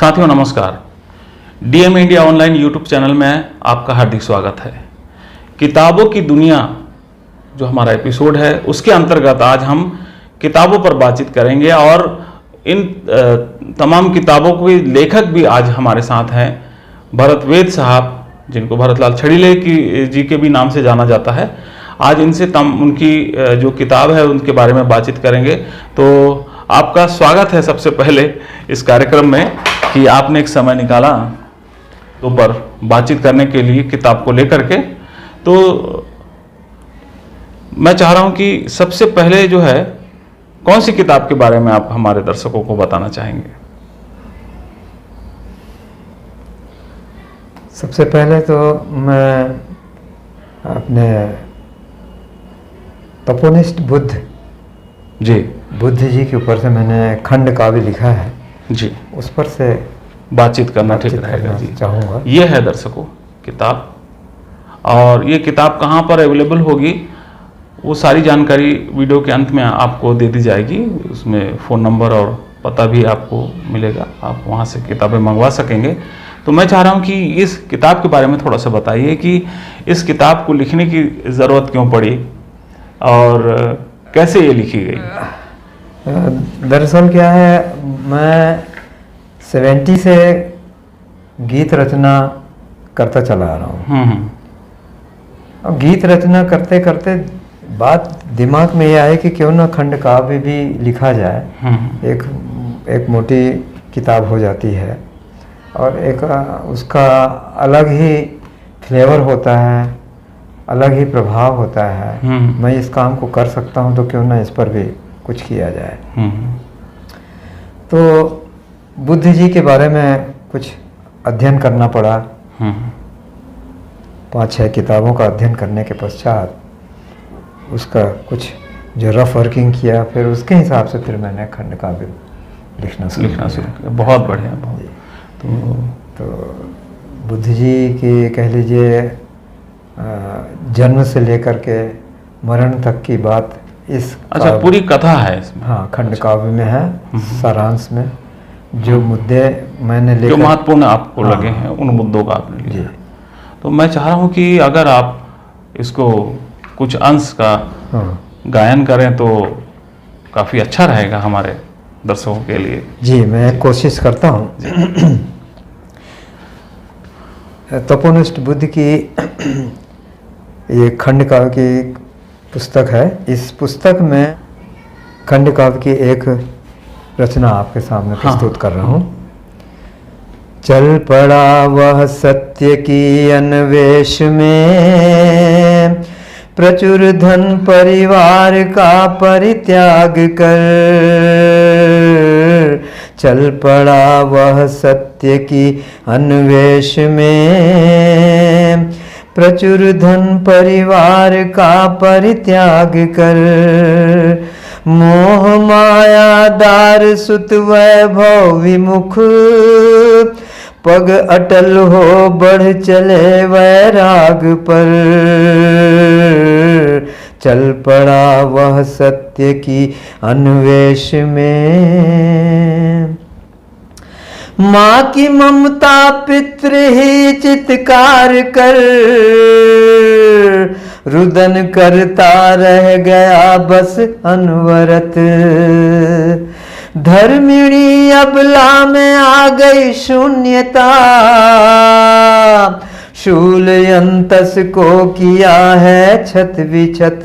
साथियों नमस्कार। DM India online YouTube channel में आपका हार्दिक स्वागत है। किताबों की दुनिया जो हमारा एपिसोड है उसके अंतर्गत आज हम किताबों पर बातचीत करेंगे और इन तमाम किताबों के लेखक भी आज हमारे साथ हैं। भरत वेद साहब, जिनको भरतलाल छड़ीले जी के भी नाम से जाना जाता है। आज इनसे उनकी जो किताब है उनके बारे में बातचीत करेंगे। तो आपका स्वागत है सबसे पहले इस कार्यक्रम में कि आपने एक समय निकाला तो पर बातचीत करने के लिए किताब को लेकर के। तो मैं चाह रहा हूं कि सबसे पहले जो है कौन सी किताब के बारे में आप हमारे दर्शकों को बताना चाहेंगे? सबसे पहले तो मैं अपने तपोनिष्ठ बुद्ध जी के ऊपर से मैंने खंड काव्य लिखा है जी, उस पर से बातचीत करना ठीक रहेगा जी। चाहूँगा। ये है दर्शकों किताब, और ये किताब कहाँ पर अवेलेबल होगी वो सारी जानकारी वीडियो के अंत में आपको दे दी जाएगी। उसमें फ़ोन नंबर और पता भी आपको मिलेगा, आप वहाँ से किताबें मंगवा सकेंगे। तो मैं चाह रहा हूँ कि इस किताब के बारे में थोड़ा सा बताइए कि इस किताब को लिखने की ज़रूरत क्यों पड़ी और कैसे ये लिखी गई? दरअसल क्या है, मैं 70 से गीत रचना करता चला आ रहा हूँ। अब गीत रचना करते करते बात दिमाग में ये आए कि क्यों ना खंड काव्य भी लिखा जाए। एक मोटी किताब हो जाती है और एक उसका अलग ही फ्लेवर होता है, अलग ही प्रभाव होता है। मैं इस काम को कर सकता हूँ तो क्यों ना इस पर भी कुछ किया जाए। तो बुद्ध जी के बारे में कुछ अध्ययन करना पड़ा। 5-6 किताबों का अध्ययन करने के पश्चात उसका कुछ जो रफ वर्किंग किया, फिर उसके हिसाब से फिर मैंने खंड काव्य लिखना शुरू किया। बहुत बढ़िया। तो बुद्ध जी की कह लीजिए जन्म से लेकर के मरण तक की बात इस पूरी कथा है इसमें। हाँ, खंड काव्य में है। सारांश में जो मुद्दे मैंने जो महत्वपूर्ण आपको लगे हैं उन मुद्दों का आपने लिया। तो मैं चाह रहा हूँ कि अगर आप इसको कुछ अंश का गायन करें तो काफ़ी अच्छा रहेगा हमारे दर्शकों के लिए। जी, मैं कोशिश करता हूँ। तपोनिष्ठ बुद्ध की ये खंड काव्य की पुस्तक है। इस पुस्तक में खंड काव्य की एक रचना आपके सामने प्रस्तुत कर रहा हूँ। चल पड़ा वह सत्य की अन्वेष में, प्रचुर धन परिवार का परित्याग कर। चल पड़ा वह सत्य की अन्वेष में, प्रचुर धन परिवार का परित्याग कर। मोह माया दार सुत वैभव विमुख, पग अटल हो बढ़ चले वैराग पर। चल पड़ा वह सत्य की अन्वेष में, माँ की ममता पितृ ही चित्कार कर। रुदन करता रह गया बस अनवरत, धर्मिणी अबला में आ गई शून्यता। शूल यंतस को किया है छत विछत,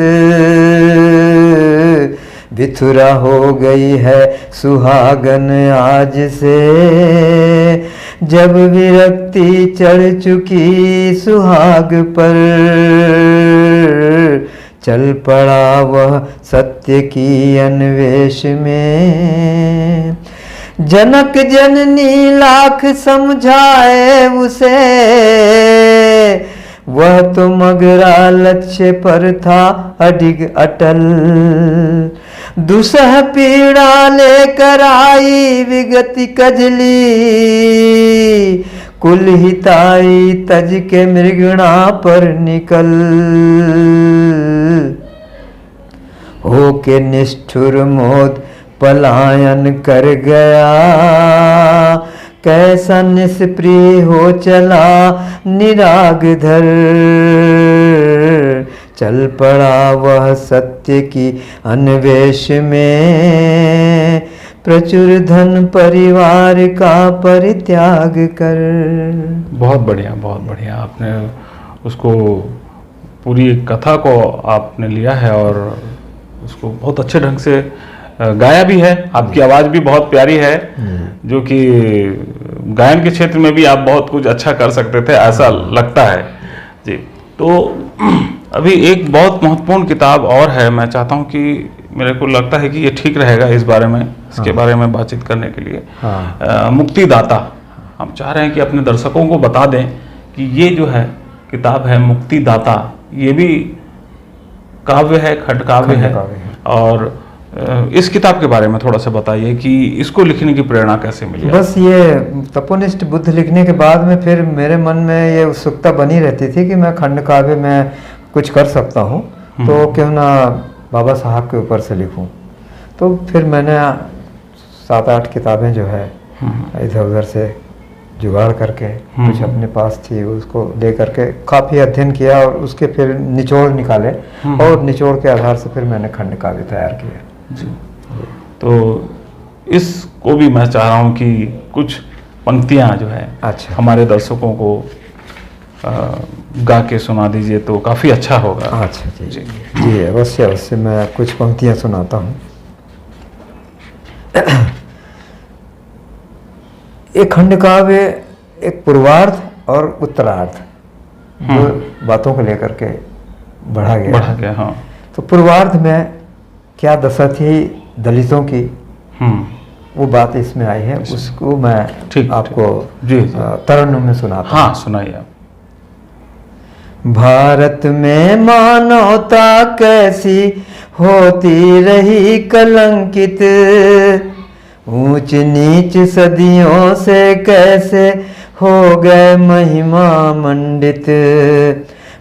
बिथुरा हो गई है सुहागन आज से। जब विरक्ति चढ़ चुकी सुहाग पर, चल पड़ा वह सत्य की अन्वेष में। जनक जननी लाख समझाए उसे, वह तो मगरा लक्ष्य पर था अडिग अटल। दुसह पीड़ा लेकर आई विगति कजली, कुल हिताई तज के मृगणा पर निकल। हो के निष्ठुर मोद पलायन कर गया, कैसा निष्प्रिय हो चला निराग धर, चल पड़ा वह सत्य की अन्वेष में, प्रचुर धन परिवार का परित्याग कर। बहुत बढ़िया आपने उसको पूरी एक कथा को आपने लिया है और उसको बहुत अच्छे ढंग से गाया भी है। आपकी आवाज़ भी बहुत प्यारी है, जो कि गायन के क्षेत्र में भी आप बहुत कुछ अच्छा कर सकते थे, ऐसा लगता है जी। तो अभी एक बहुत महत्वपूर्ण किताब और है, मैं चाहता हूं कि मेरे को लगता है कि ये ठीक रहेगा इस बारे में, इसके बारे में बातचीत करने के लिए। मुक्तिदाता, हम चाह रहे हैं कि अपने दर्शकों को बता दें कि ये जो है किताब है मुक्तिदाता, ये भी काव्य है, खंड काव्य है। और इस किताब के बारे में थोड़ा सा बताइए कि इसको लिखने की प्रेरणा कैसे मिली? बस ये तपोनिष्ठ बुद्ध लिखने के बाद में फिर मेरे मन में ये उत्सुकता बनी रहती थी कि मैं खंड काव्य में कुछ कर सकता हूँ, तो क्यों ना बाबा साहब के ऊपर से लिखूँ। तो फिर मैंने 7-8 किताबें जो है इधर उधर से जुगाड़ करके कुछ अपने पास थी उसको ले करके काफ़ी अध्ययन किया और उसके फिर निचोड़ निकाले और निचोड़ के आधार से फिर मैंने खंड काव्य तैयार किया जी। तो इसको भी मैं चाह रहा हूँ कि कुछ पंक्तियाँ जो है अच्छा हमारे दर्शकों को गा के सुना दीजिए तो काफ़ी अच्छा होगा। अच्छा जी जी जी, अवश्य अवश्य, मैं कुछ पंक्तियाँ सुनाता हूँ। एक खंड काव्य एक पूर्वार्ध और उत्तरार्ध दो बातों को लेकर के बढ़ा गया। हाँ। तो पूर्वार्ध में क्या दशा थी दलितों की, वो बात इसमें आई है, उसको मैं आपको तरन्नुम में सुनाता हूँ। हाँ, सुनाइए आप। भारत में मानवता कैसी होती रही कलंकित, ऊंच नीच सदियों से कैसे हो गए महिमा मंडित।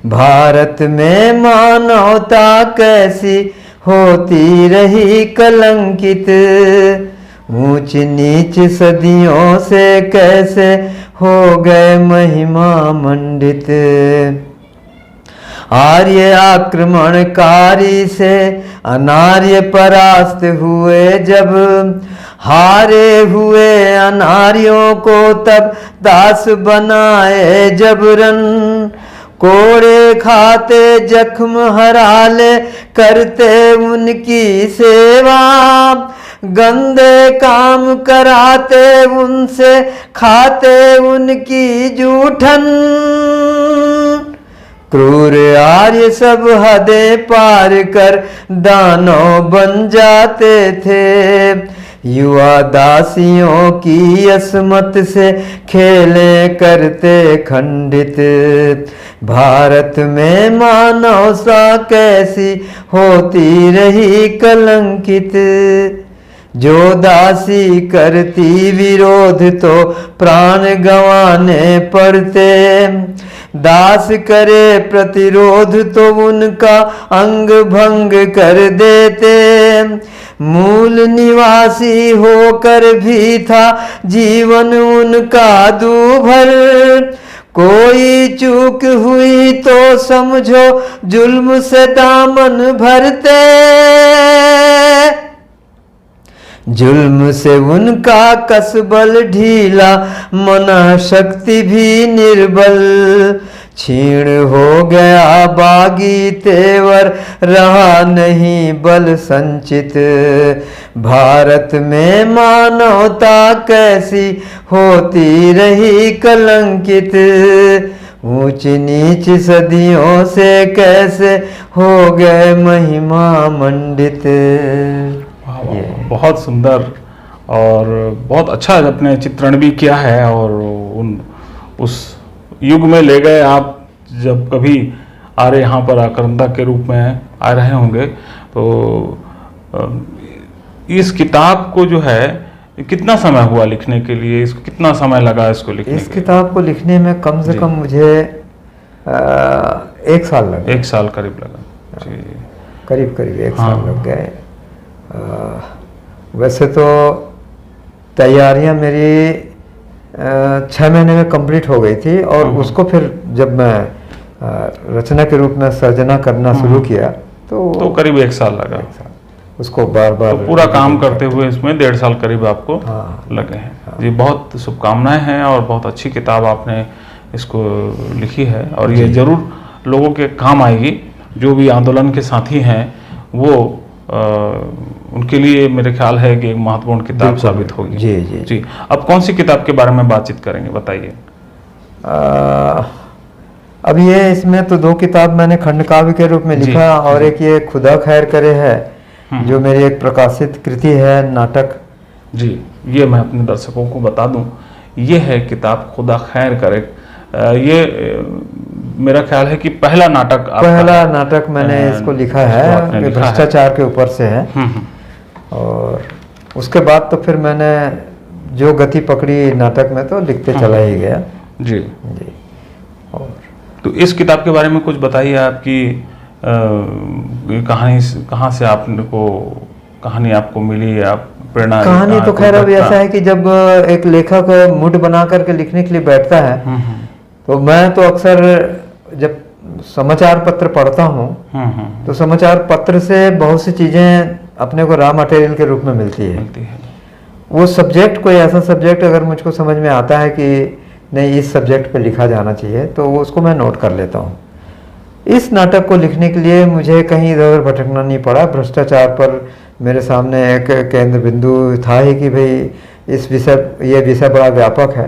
भारत में मानवता कैसी होती रही कलंकित, ऊंच नीच सदियों से कैसे हो गए महिमा मंडित। आर्य आक्रमणकारी से अनार्य परास्त हुए जब, हारे हुए अनार्यों को तब दास बनाए जबरन। कोड़े खाते जख्म हराले करते उनकी सेवा, गंदे काम कराते उनसे खाते उनकी जूठन। क्रूर आर्य सब हदें पार कर दानव बन जाते थे, युवा दासियों की असमत से खेले करते खंडित। भारत में मानवता कैसी होती रही कलंकित, जो दासी करती विरोध तो प्राण गंवाने पड़ते, दास करे प्रतिरोध तो उनका अंग भंग कर देते। मूल निवासी होकर भी था जीवन उनका दूभर, कोई चूक हुई तो समझो जुल्म से दामन भरते। जुल्म से उनका कसबल ढीला, मना शक्ति भी निर्बल। क्षीण हो गया बागी तेवर, रहा नहीं बल संचित। भारत में मानवता कैसी होती रही कलंकित, ऊंच नीच सदियों से कैसे हो गए महिमा मंडित। बहुत सुंदर और बहुत अच्छा अपने चित्रण भी किया है और उस युग में ले गए आप जब कभी आर्य यहाँ पर आक्रांता के रूप में आ रहे होंगे। तो इस किताब को जो है कितना समय हुआ लिखने के लिए, इसको कितना समय लगा इसको लिखने? इस किताब को लिखने में कम से कम मुझे 1 साल लगा। 1 साल करीब लगा जी, करीब 1 साल लग गए। वैसे तो तैयारियां मेरी 6 महीने में कंप्लीट हो गई थी, और उसको फिर जब मैं रचना के रूप में सर्जना करना शुरू किया तो करीब 1 साल लगा। उसको बार बार तो पूरा काम करते हुए इसमें 1.5 साल करीब आपको लगे हैं। जी, बहुत शुभकामनाएं हैं और बहुत अच्छी किताब आपने इसको लिखी है, और ये जरूर लोगों के काम आएगी। जो भी आंदोलन के साथी हैं वो उनके लिए मेरे ख्याल है कि एक महत्वपूर्ण किताब साबित होगी। जी जी जी। अब कौन सी किताब के बारे में बातचीत करेंगे, बताइए। अब ये इसमें तो 2 किताब मैंने खंड काव्य के रूप में लिखा, और एक ये खुदा खैर करे है, जो मेरी एक प्रकाशित कृति है, नाटक। जी, ये मैं अपने दर्शकों को बता दूं, ये है किताब खुदा खैर करे। ये मेरा ख्याल है कि पहला नाटक मैंने इसको लिखा है, भ्रष्टाचार के ऊपर से है। और उसके बाद तो फिर मैंने जो गति पकड़ी नाटक में तो लिखते चला ही गया। जी जी। और तो इस किताब के बारे में कुछ बताइए, आपकी कहानी कहाँ से आपको कहानी आपको मिली, आप प्रेरणा? कहानी तो खैर अब ऐसा है कि जब एक लेखक मूड बना करके लिखने के लिए बैठता है, तो मैं तो अक्सर जब समाचार पत्र पढ़ता हूँ तो समाचार पत्र से बहुत सी चीजें अपने को रॉ मटेरियल के रूप में मिलती है। वो सब्जेक्ट, कोई ऐसा सब्जेक्ट अगर मुझको समझ में आता है कि नहीं इस सब्जेक्ट पे लिखा जाना चाहिए, तो उसको मैं नोट कर लेता हूँ। इस नाटक को लिखने के लिए मुझे कहीं इधर भटकना नहीं पड़ा। भ्रष्टाचार पर मेरे सामने एक केंद्र बिंदु था ही कि भाई ये विषय बड़ा व्यापक है,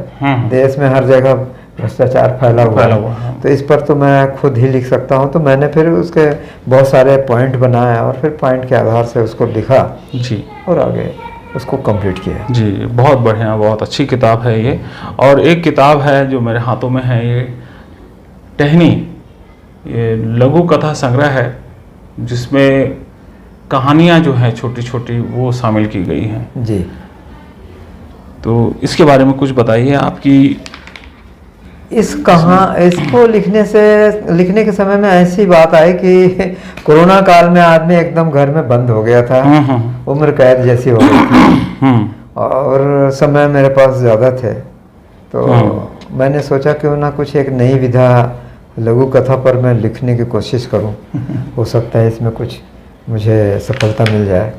देश में हर जगह भ्रष्टाचार फैला हुआ है, तो इस पर तो मैं खुद ही लिख सकता हूँ। तो मैंने फिर उसके बहुत सारे पॉइंट बनाए और फिर पॉइंट के आधार से उसको लिखा जी, और आगे उसको कंप्लीट किया। जी, बहुत बढ़िया, बहुत अच्छी किताब है ये। और एक किताब है जो मेरे हाथों में है, ये टहनी, ये लघु कथा संग्रह है, जिसमें कहानियाँ जो हैं छोटी छोटी वो शामिल की गई हैं। जी, तो इसके बारे में कुछ बताइए। आपकी इसको लिखने के समय में ऐसी बात आई कि कोरोना काल में आदमी एकदम घर में बंद हो गया था, उम्र कैद जैसी हो गई थी, और समय मेरे पास ज़्यादा थे, तो मैंने सोचा क्यों ना कुछ एक नई विधा लघु कथा पर मैं लिखने की कोशिश करूं, हो सकता है इसमें कुछ मुझे सफलता मिल जाए।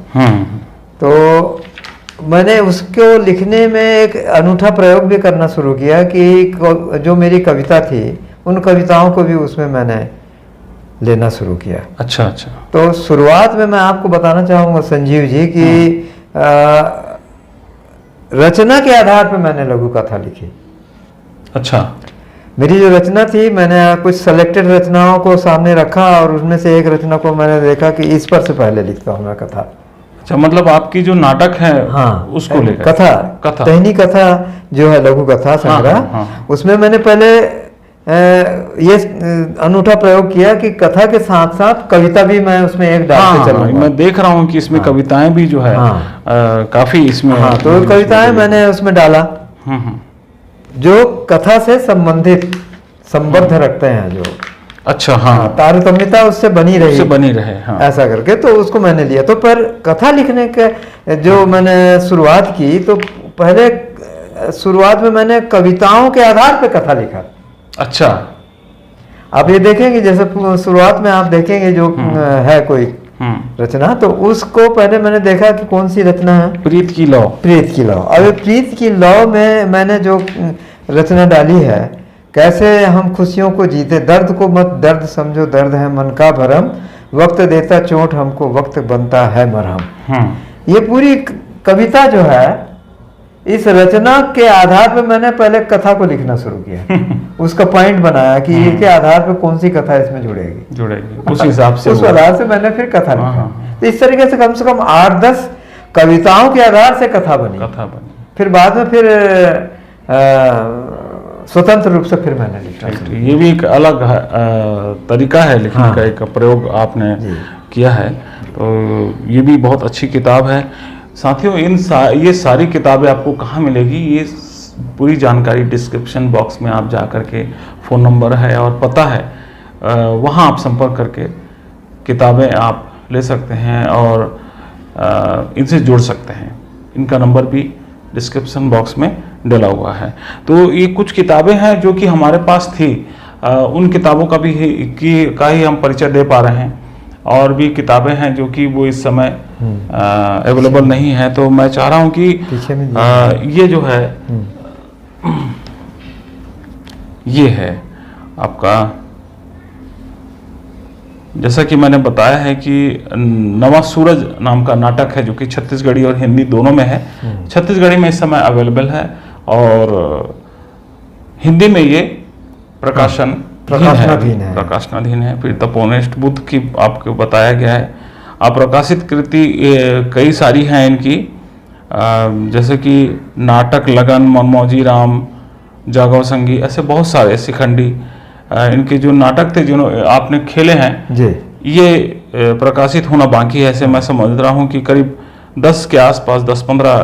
तो मैंने उसको लिखने में एक अनूठा प्रयोग भी करना शुरू किया कि जो मेरी कविता थी उन कविताओं को भी उसमें मैंने लेना शुरू किया। अच्छा अच्छा। तो शुरुआत में मैं आपको बताना चाहूँगा संजीव जी कि रचना के आधार पर मैंने लघु कथा लिखी। अच्छा। मेरी जो रचना थी, मैंने कुछ सेलेक्टेड रचनाओं को सामने रखा और उसमें से एक रचना को मैंने देखा कि इस पर से पहले लिखता हूँ मैं कथा। अच्छा, मतलब आपकी जो नाटक है उसको लेकर कथा टहनी कथा जो है लघु कथा संग्रह, उसमें मैंने पहले ये अनूठा प्रयोग किया कि कथा के साथ साथ कविता भी मैं उसमें एक डालते चलूंगा। मैं देख रहा हूँ कि इसमें कविताएं भी जो है काफी इसमें तो कविताएं मैंने उसमें डाला जो कथा से संबद्ध रखते हैं, जो अच्छा तारतम्यता उससे बनी रहे ऐसा करके, तो उसको मैंने लिया। तो पर कथा लिखने के जो मैंने शुरुआत की, तो पहले शुरुआत में मैंने कविताओं के आधार पर कथा लिखा। अच्छा। आप ये देखेंगे जैसे शुरुआत में आप देखेंगे जो है कोई रचना, तो उसको पहले मैंने देखा कि कौन सी रचना है, प्रीत की लौ। अब प्रीत की लौ में मैंने जो रचना डाली है, कैसे हम खुशियों को जीते, दर्द को मत दर्द समझो, दर्द है मन का भरम, वक्त देता चोट हमको, वक्त बनता है मरहम। ये पूरी कविता जो है, इस रचना के आधार पर मैंने पहले कथा को लिखना शुरू किया। उसका पॉइंट बनाया कि इसके आधार पर कौन सी कथा इसमें जुड़ेगी उस हिसाब से, उस आधार से मैंने फिर कथा लिखा। तो इस तरीके से कम 8-10 कविताओं के आधार से कथा बनी। फिर बाद में फिर स्वतंत्र रूप से फिर मैंने लिखा। ये भी एक अलग तरीका है लिखने का, एक प्रयोग आपने किया है। तो ये भी बहुत अच्छी किताब है। साथियों, ये सारी किताबें आपको कहाँ मिलेगी, ये पूरी जानकारी डिस्क्रिप्शन बॉक्स में आप जा करके, फ़ोन नंबर है और पता है, वहाँ आप संपर्क करके किताबें आप ले सकते हैं और इनसे जुड़ सकते हैं। इनका नंबर भी डिस्क्रिप्शन बॉक्स में डला हुआ है। तो ये कुछ किताबें हैं जो कि हमारे पास थी, उन किताबों का भी ही हम परिचय दे पा रहे हैं, और भी किताबें हैं जो कि वो इस समय अवेलेबल नहीं है। तो मैं चाह रहा हूँ कि ये जो है ये है आपका, जैसा कि मैंने बताया है कि नवा सूरज नाम का नाटक है जो कि छत्तीसगढ़ी और हिंदी दोनों में है। छत्तीसगढ़ी में इस समय अवेलेबल है और हिंदी में ये प्रकाशनाधीन है। फिर तपोनिष्ठ बुद्ध की आपको बताया गया है। अप्रकाशित कृति कई सारी हैं इनकी, जैसे कि नाटक लगन, मनमौजी राम, जागव संगी, ऐसे बहुत सारे शिखंडी इनके जो नाटक थे जो आपने खेले हैं जी, ये प्रकाशित होना बाकी है। ऐसे मैं समझ रहा हूँ कि करीब 10 के आसपास, 10-15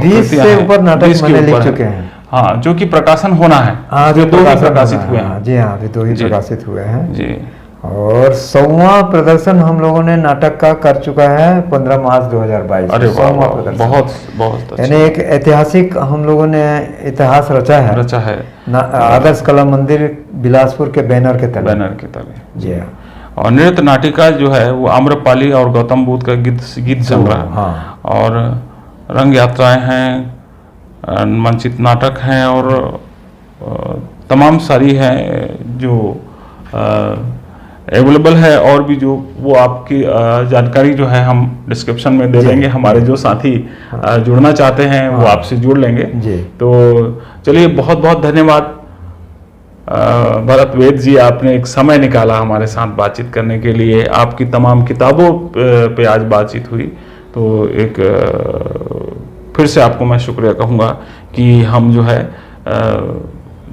20 से ऊपर नाटक मैंने लिख चुके हैं। हाँ, जो कि प्रकाशन होना है। हाँ, जो 2 ही प्रकाशित हुए हैं। जी हाँ, अभी 2 ही प्रकाशित हुए हैं जी। और 100वां प्रदर्शन हम लोगों ने नाटक का कर चुका है 15 मार्च 2022। अरे बहुत यानी एक ऐतिहासिक हम लोगों ने इतिहास रचा है आदर्श कला मंदिर बिलासपुर के बैनर के तले। जी हाँ। और नृत्य नाटिका जो है वो आम्रपाली और गौतम बुद्ध का गीत संग्रह। हाँ। और रंग यात्राएं हैं, मंचित नाटक हैं और तमाम सारी हैं जो अवेलेबल है। और भी जो वो आपकी जानकारी जो है हम डिस्क्रिप्शन में दे देंगे। हमारे जो साथी जुड़ना चाहते हैं वो आपसे जुड़ लेंगे। तो चलिए, बहुत बहुत धन्यवाद भरत वेद जी, आपने एक समय निकाला हमारे साथ बातचीत करने के लिए। आपकी तमाम किताबों पे आज बातचीत हुई, तो एक फिर से आपको मैं शुक्रिया कहूँगा कि हम जो है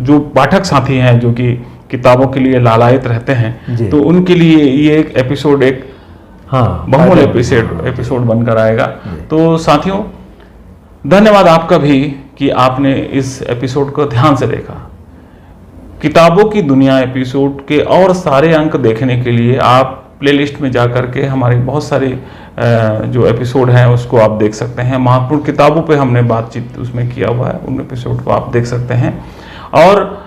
जो पाठक साथी हैं जो कि किताबों के लिए लालायित रहते हैं, तो उनके लिए ये एक एपिसोड बहुमूल्य एपिसोड बनकर आएगा। तो साथियों, धन्यवाद आपका भी कि आपने इस एपिसोड को ध्यान से देखा। किताबों की दुनिया एपिसोड के और सारे अंक देखने के लिए आप प्लेलिस्ट में जा कर के हमारी बहुत सारी जो एपिसोड हैं उसको आप देख सकते हैं। महत्वपूर्ण किताबों पे हमने बातचीत उसमें किया हुआ है, उन एपिसोड को आप देख सकते हैं। और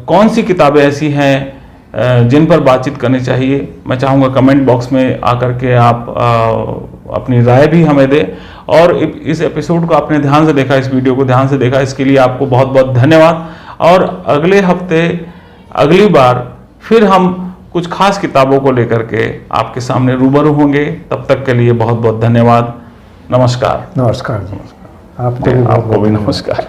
कौन सी किताबें ऐसी हैं जिन पर बातचीत करनी चाहिए, मैं चाहूँगा कमेंट बॉक्स में आकर के आप अपनी राय भी हमें दें। और इस एपिसोड को आपने ध्यान से देखा, इस वीडियो को ध्यान से देखा, इसके लिए आपको बहुत बहुत धन्यवाद। और अगले हफ्ते अगली बार फिर हम कुछ खास किताबों को लेकर के आपके सामने रूबरू होंगे। तब तक के लिए बहुत बहुत धन्यवाद। नमस्कार। नमस्कार जी, आपको भी नमस्कार।